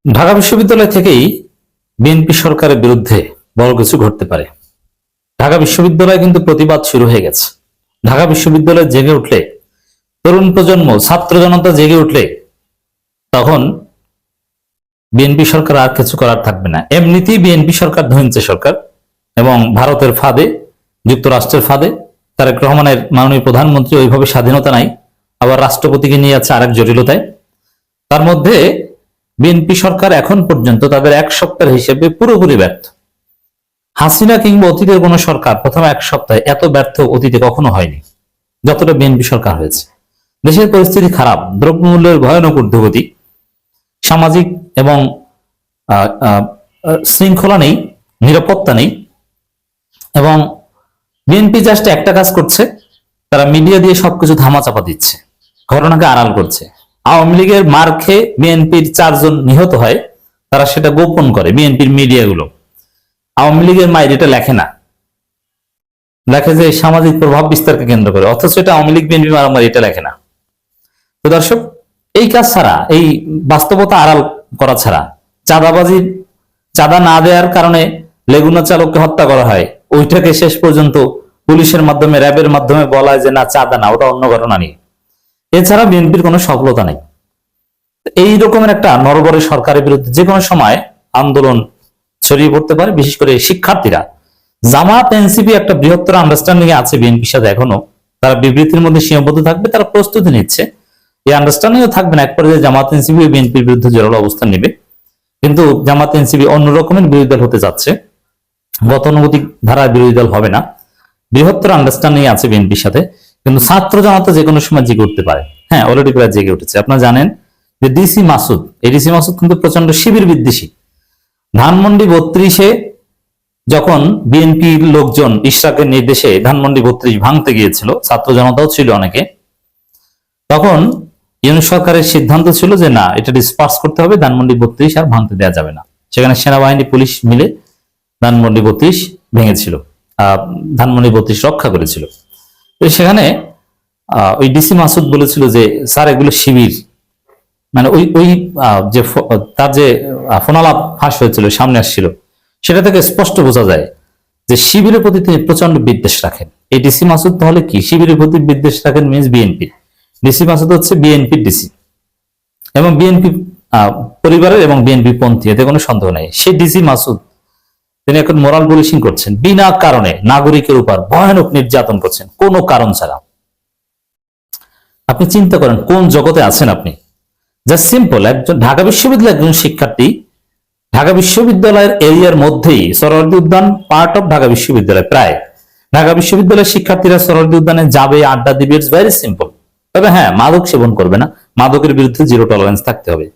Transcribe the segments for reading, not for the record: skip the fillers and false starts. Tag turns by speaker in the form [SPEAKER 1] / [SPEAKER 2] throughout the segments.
[SPEAKER 1] ঢাকা বিশ্ববিদ্যালয় থেকেই বিএনপি সরকারের বিরুদ্ধে বড় কিছু ঘটতে পারে। ঢাকা বিশ্ববিদ্যালয়ে কিন্তু প্রতিবাদ শুরু হয়ে গেছে। ঢাকা বিশ্ববিদ্যালয় জেগে উঠলে, তরুণ প্রজন্ম, ছাত্র জনতা জেগে উঠলে তখন বিএনপি সরকার আর কিছু করার থাকবে না। এমনিতেই বিএনপি সরকার ধৈর্য সরকার এবং ভারতের ফাঁদে, যুক্তরাষ্ট্রের ফাঁদে। তারেক রহমানের মাননীয় প্রধানমন্ত্রী ওইভাবে স্বাধীনতা নাই, আবার রাষ্ট্রপতিকে নিয়ে আছে আরেক জটিলতায়। তার মধ্যে বিএনপি সরকার এখন পর্যন্ত তাদের এক সপ্তাহের হিসেবে পুরোপুরি ব্যর্থ। হাসিনা কিংবা অতীতের কোন সরকার প্রথম এক সপ্তাহে এত ব্যর্থ অতীতে কখনো হয়নি যতটা বিএনপি সরকার হয়েছে। দেশের পরিস্থিতি খারাপ, দ্রব্যমূল্যের ভয়ানক ঊর্ধ্বগতি, সামাজিক এবং শৃঙ্খলা নেই, নিরাপত্তা নেই। এবং বিএনপি জাস্ট একটা কাজ করছে, তারা মিডিয়া দিয়ে সবকিছু ধামাচাপা দিচ্ছে, ঘটনাকে আড়াল করছে। আওয়ামী লীগের মার খেয়ে বিএনপির 4 জন নিহত হয়, তারা সেটা গোপন করে বিএনপির মিডিয়াগুলো। আওয়ামী লীগের মায়ের এটা লেখে না, লেখে যে সামাজিক প্রভাব বিস্তারকে কেন্দ্র করে, অথচ এটা আওয়ামী লীগ বিএনপি মারামারি, এটা লেখে না। তো দর্শক, এই কাজ ছাড়া, এই বাস্তবতা আড়াল করা ছাড়া, চাঁদা না দেওয়ার কারণে লেগুনা চালককে হত্যা করা হয়, ওইটাকে শেষ পর্যন্ত পুলিশের মাধ্যমে, র্যাবের মাধ্যমে বলা হয় যে না, চাঁদা না, ওটা অন্য ঘটনা নিয়ে। এছাড়া বিএনপির কোনো সফলতা নেই। এই রকমের একটা নরবরে সরকারের বিরুদ্ধে যে কোনো সময় আন্দোলন ছড়িয়ে পড়তে পারে। বিশেষ করে শিক্ষার্থীরা, জামাত এনসিপি একটা বৃহত্তর আন্ডারস্ট্যান্ডিং এ আছে বিএনপির সাথে, এখনো তারা বিবৃতির মধ্যে সীমাবদ্ধ থাকবে, তারা প্রস্তুতি নিচ্ছে। এই আন্ডারস্ট্যান্ডিংও থাকবে না, এক পর্যায়ে জামাত এনসিপি বিএনপির বিরুদ্ধে জোরালো অবস্থান নেবে। কিন্তু জামাত এনসিপি অন্য রকমের বিরোধী দল হতে যাচ্ছে, গতানুগতিক ধারার বিরোধী দল হবে না। বৃহত্তর আন্ডারস্ট্যান্ডিং আছে বিএনপির সাথে। কিন্তু ছাত্র জনতা যে কোনো সময় জেগে উঠতে পারে। হ্যাঁ, অলরেডি প্রায় জেগে উঠেছে। আপনারা জানেন যে ডিসি মাসুদ, এই ডিসি মাসুদ কিন্তু প্রচন্ড শিবির বিদ্বেষী। ধানমন্ডি 32-এ যখন বিএনপির লোকজন ইশরাকের নির্দেশে ধানমন্ডি 32 ভাঙতে গিয়েছিল, ছাত্র জনতাও ছিল অনেকে, তখন ইউনূস সরকারের সিদ্ধান্ত ছিল যে না, এটা ডিসপার্স করতে হবে, ধানমন্ডি 32 আর ভাঙতে দেওয়া যাবে না। সেখানে সেনাবাহিনী, পুলিশ মিলে ধানমন্ডি 32 ভেঙেছিল, ধানমন্ডি 32 রক্ষা করেছিল। সেখানে ওই ডিসি মাসুদ বলেছিল যে স্যার, এগুলো শিবির, মানে ওই যে তার যে ফোনালাপ ফাঁস হয়েছিল, সামনে আসছিল, সেটা থেকে স্পষ্ট বোঝা যায় যে শিবিরের প্রতি তিনি প্রচন্ড বিদ্বেষ রাখেন। এই ডিসি মাসুদ তাহলে কি? শিবিরের প্রতি বিদ্বেষ রাখেন মিনস বিএনপি। ডিসি মাসুদ হচ্ছে বিএনপির ডিসি এবং বিএনপি পরিবারের এবং বিএনপি পন্থী, এতে কোনো সন্দেহ নেই। সেই ডিসি মাসুদ তিনি এখন মোরাল পুলিশিং করছেন, বিনা কারণে নাগরিকের উপর ভয়ানক নির্যাতন করছেন কোনো কারণ ছাড়া। আপনি চিন্তা করেন কোন জগতে আছেন আপনি। জাস্ট সিম্পল, একজন ঢাকা বিশ্ববিদ্যালয়ের একজন শিক্ষার্থী, ঢাকা বিশ্ববিদ্যালয়ের এরিয়ার মধ্যেই সোহরাওয়ার্দী উদ্যান পার্ট অফ ঢাকা বিশ্ববিদ্যালয়, প্রায় ঢাকা বিশ্ববিদ্যালয়ের শিক্ষার্থীরা সোহরাওয়ার্দী উদ্যানে যাবে, আড্ডা দিবে, ইটস ভেরি সিম্পল। তবে হ্যাঁ, মাদক সেবন করবে না, মাদকের বিরুদ্ধে জিরো টলারেন্স থাকতে হবে।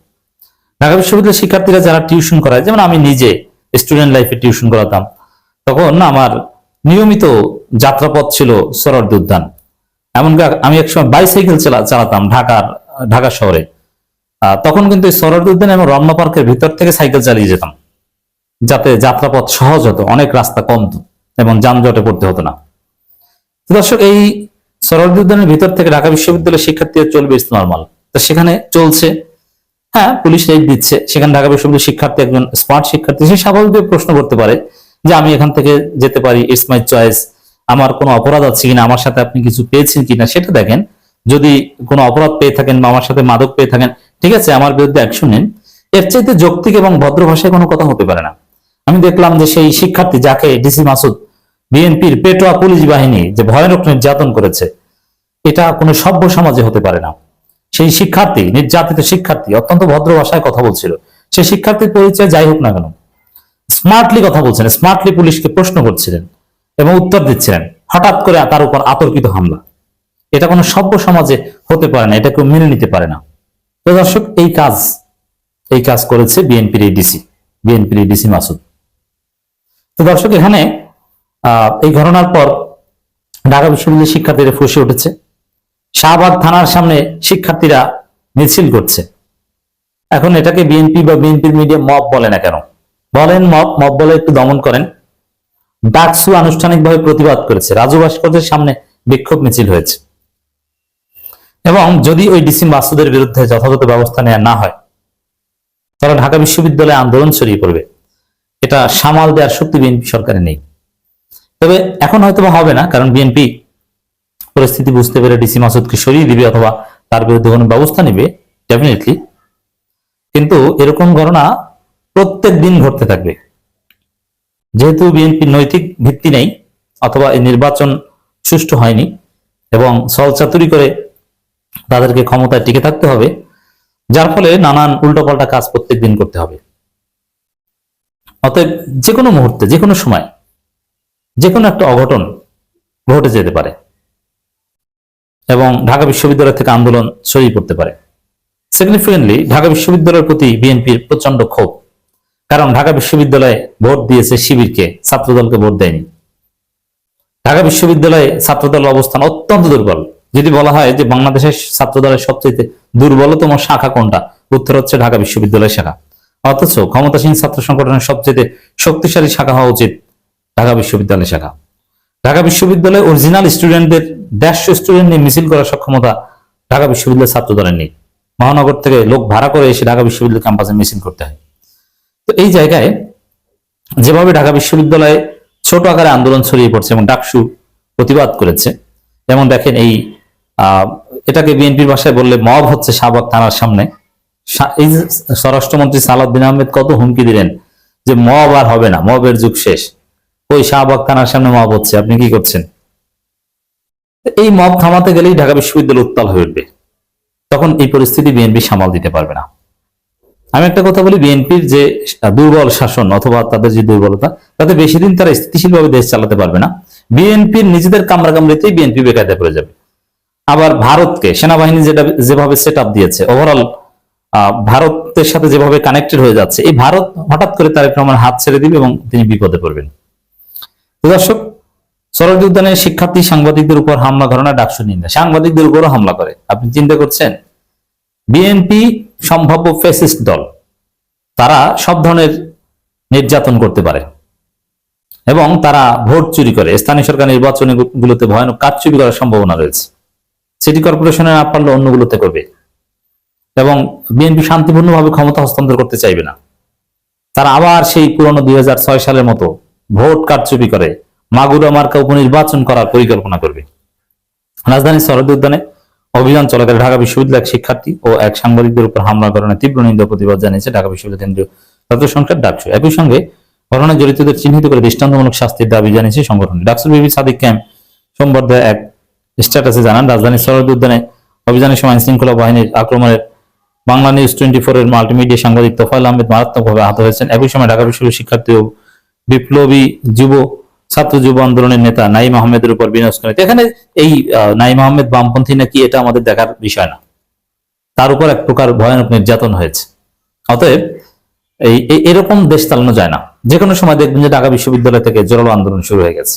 [SPEAKER 1] ঢাকা বিশ্ববিদ্যালয়ের শিক্ষার্থীরা যারা টিউশন করায়, যেমন আমি নিজে স্টুডেন্ট লাইফে টিউশন করাতাম, তখন আমার নিয়মিত যাত্রাপথ ছিল সোহরাওয়ার্দী উদ্যান। এমনকি আমি একসময় বাইসাইকেল চালাতাম ঢাকা শহরে। তখন কিন্তু সোহরাওয়ার্দী উদ্যান এবং রমনা পার্কের ভিতর থেকে সাইকেল চালিয়ে যেতাম, যাতে যাত্রাপথ সহজ হতো, অনেক রাস্তা কমতো এবং যানজটে পড়তে হতো না। দর্শক, এই সোহরাওয়ার্দী উদ্যানের ভিতর থেকে ঢাকা বিশ্ববিদ্যালয়ের শিক্ষার্থীরা চলবে নরমাল, তো সেখানে চলছে, হ্যাঁ, পুলিশ রেড দিচ্ছে। সেখানে ঢাকা বিশ্ববিদ্যালয়ের শিক্ষার্থী, একজন স্মার্ট শিক্ষার্থী, সে স্বাভাবিকভাবে প্রশ্ন করতে পারে যে আমি এখান থেকে যেতে পারি, ইটস মাই চয়েস, আমার কোনো অপরাধ আছে কিনা, আমার সাথে আপনি কিছু পেয়েছেন কিনা সেটা দেখেন। যদি কোনো অপরাধ পেয়ে থাকেন বা আমার সাথে মাদক পেয়ে থাকেন, ঠিক আছে, আমার বিরুদ্ধে অ্যাকশন নিন। এর চাইতে যৌক্তিক এবং ভদ্র ভাষায় কোনো কথা হতে পারে না। আমি দেখলাম যে সেই শিক্ষার্থী, যাকে ডিসি মাসুদ, বিএনপির পেটোয়া পুলিশ বাহিনী যে ভয়ানক নির্যাতন করেছে, এটা কোনো সভ্য সমাজে হতে পারে না। সেই শিক্ষার্থী, নির্যাতিত শিক্ষার্থী, অত্যন্ত ভদ্র ভাষায় কথা বলছিল। সেই শিক্ষার্থীর পরিচয় যাই হোক না কেন, স্মার্টলি কথা বলছেন, স্মার্টলি পুলিশকে প্রশ্ন করছিলেন এবং উত্তর দিচ্ছিলেন। হঠাৎ করে তার উপর আতর্কিত হামলা, এটা কোনো সভ্য সমাজে হতে পারে না, এটা কেউ মেনে নিতে পারে না। তো দর্শক, এই কাজ করেছে বিএনপির এই ডিসি মাসুদ। তো দর্শক, এখানে এই ঘটনার পর ঢাকা বিশ্ববিদ্যালয়ের শিক্ষার্থীরা ফুঁসে উঠেছে। শাহবাগ থানার সামনে শিক্ষার্থীরা মিছিল করছে। এখন এটাকে বিএনপি বা বিএনপির মিডিয়া মব বলে না কেন? বলেন মব বলে একটু দমন করেন। ডাকসু আনুষ্ঠানিকভাবে প্রতিবাদ করেছে, রাজু ভাস্কর্যের সামনে বিক্ষোভ মিছিল হয়েছে। এবং যদি ওই ডিসি মাসুদের বিরুদ্ধে যথাযথ ব্যবস্থা নেওয়া না হয়, তারা ঢাকা বিশ্ববিদ্যালয়ে আন্দোলন ছড়িয়ে পড়বে, এটা সামাল দেওয়ার শক্তি বিএনপি সরকারে নেই। তবে এখন হয়তো হবে না, কারণ বিএনপি পরিস্থিতি বুঝতে পেরে ডিসি মাসুদকে সরিয়ে দিবে অথবা তার বিরুদ্ধে কোনো ব্যবস্থা নিবে ডেফিনেটলি। কিন্তু এরকম ঘটনা প্রত্যেক দিন ঘটতে থাকবে, যেহেতু বিএনপির নৈতিক ভিত্তি নেই অথবা এই নির্বাচন সুষ্ঠু হয়নি এবং ছলচাতুরি করে তাদেরকে ক্ষমতায় টিকে থাকতে হবে, যার ফলে নানান উল্টোপাল্টা কাজ প্রত্যেক দিন করতে হবে। অতএব যে কোনো মুহূর্তে, যে কোনো সময়, যে কোনো একটা অঘটন ঘটে যেতে পারে এবং ঢাকা বিশ্ববিদ্যালয় থেকে আন্দোলন ছড়িয়ে পড়তে পারে। সিগনিফিকেন্টলি ঢাকা বিশ্ববিদ্যালয়ের প্রতি বিএনপির প্রচন্ড ক্ষোভ, কারণ ঢাকা বিশ্ববিদ্যালয়ে ভোট দিয়েছে শিবিরকে, ছাত্রদলকে ভোট দেয়নি। ঢাকা বিশ্ববিদ্যালয়ে ছাত্রদলের অবস্থান অত্যন্ত দুর্বল। যদি বলা হয় যে বাংলাদেশের ছাত্রদলের সবচেয়ে দুর্বলতম শাখা কোনটা, উত্তর হচ্ছে ঢাকা বিশ্ববিদ্যালয় শাখা। অথচ ক্ষমতাসীন ছাত্র সংগঠনের সবচেয়ে শক্তিশালী শাখা হওয়া উচিত ঢাকা বিশ্ববিদ্যালয় শাখা। ঢাকা বিশ্ববিদ্যালয়ে অরিজিনাল স্টুডেন্টদের 150 স্টুডেন্ট নিয়ে মিছিল করার সক্ষমতা ঢাকা বিশ্ববিদ্যালয়ের ছাত্রদলের নেই। মহানগর থেকে লোক ভাড়া করে এসে ঢাকা বিশ্ববিদ্যালয় ক্যাম্পাসে মিছিল করতে হয়। তো এই জায়গায় যেভাবে ঢাকা বিশ্ববিদ্যালয়ে ছোট আকারে আন্দোলন ছড়িয়ে পড়ছে এবং ডাকসু প্রতিবাদ করেছে, যেমন দেখেন এই এটাকে বিএনপির ভাষায় বললে মব হচ্ছে শাহবাগ থানার সামনে। এই যে স্বরাষ্ট্রমন্ত্রী সালাউদ্দিন আহমেদ কত হুমকি দিলেন যে মব আর হবে না, মবের যুগ শেষ। ওই শাহবাগ থানার সামনে মব হচ্ছে, আপনি কি করছেন? এই মব থামাতে গেলেই ঢাকা বিশ্ববিদ্যালয় উত্তাল হয়ে উঠবে, তখন এই পরিস্থিতি বিএনপি সামাল দিতে পারবে না। আমি একটা কথা বলি, বিএনপির যে দুর্বল শাসন অথবা তাদের যে দুর্বলতা, তাতে বেশি দিন তারা স্থিতিশীলভাবে দেশ চালাতে পারবে না। বিএনপির নিজেদের কামড়াকামড়িতেই বিএনপি বেকায়দায় পড়ে যাবে। আবার ভারতকে সেনাবাহিনী যেভাবে সেট আপ দিয়েছে, ওভারঅল ভারতের সাথে যেভাবে কানেক্টেড হয়ে যাচ্ছে, এই ভারত হঠাৎ করে তারেক রহমান হাত ছেড়ে দিবে এবং তিনি বিপদে পড়বেন। তো দর্শক, সরোয়ার্দী উদ্যানে শিক্ষার্থী সাংবাদিকদের উপর হামলা ঘটনা ডাকসু নিন্দা, সাংবাদিকদের উপরও হামলা করে। আপনি চিন্তা করছেন, বিএনপি সম্ভাব্য ফ্যাসিস্ট দল, তারা সব ধরনের নির্যাতন করতে পারে এবং তারা ভোট চুরি করে। স্থানীয় সরকার নির্বাচনগুলোতে ভয়ানক কারচুপি করার সম্ভাবনা রয়েছে। সিটি কর্পোরেশনে না পারলে অন্যগুলোতে করবে এবং বিএনপি শান্তিপূর্ণভাবে ক্ষমতা হস্তান্তর করতে চাইবে না। তারা আবার সেই পুরনো 2006 সালের মতো ভোট কারচুপি করে মাগুরা মার্কা উপনির্বাচন করার পরিকল্পনা করবে। রাজধানীর সরোয়ার্দী উদ্যানে অভিযান চলাকালে ঢাকা বিশ্ববিদ্যালয়ের এক শিক্ষার্থী ও এক সাংবাদিকদের উপর হামলার ঘটনায় তীব্র নিন্দা প্রতিবাদ জানিয়েছে ঢাকা বিশ্ববিদ্যালয় কেন্দ্রীয় ছাত্র সংসদ ডাকসু। একই সঙ্গে ঘটনায় জড়িতদের চিহ্নিত করে দৃষ্টান্তমূলক শাস্তির দাবি জানিয়েছে সংগঠনটি। ডাকসুর বিবি সাদিক ক্যাম্প সোমবার এক স্ট্যাটাসে জানান, রাজধানীর সরোয়ার্দী উদ্যানে অভিযানের সময় আইনশৃঙ্খলা বাহিনীর আক্রমণের বাংলা নিউজ 24 এর মাল্টিমিডিয়া সাংবাদিক তোফায়েল আহমেদ মারাত্মকভাবে আহত হয়েছেন। একই সময় ঢাকা বিশ্ববিদ্যালয়ের শিক্ষার্থী ও বিপ্লবী ছাত্র যুব আন্দোলনের নেতা নাঈম আহমেদের উপর বিনাশ করে। এখানে এই নাঈম আহমেদ বামপন্থী নাকি, এটা আমাদের দেখার বিষয় না, তার উপর এক প্রকার ভয়ানক নির্যাতন হয়েছে। অতএব এরকম দেশ চালানো যায় না। যে কোনো সময় দেখবেন যে ঢাকা বিশ্ববিদ্যালয় থেকে জোরালো আন্দোলন শুরু হয়ে গেছে।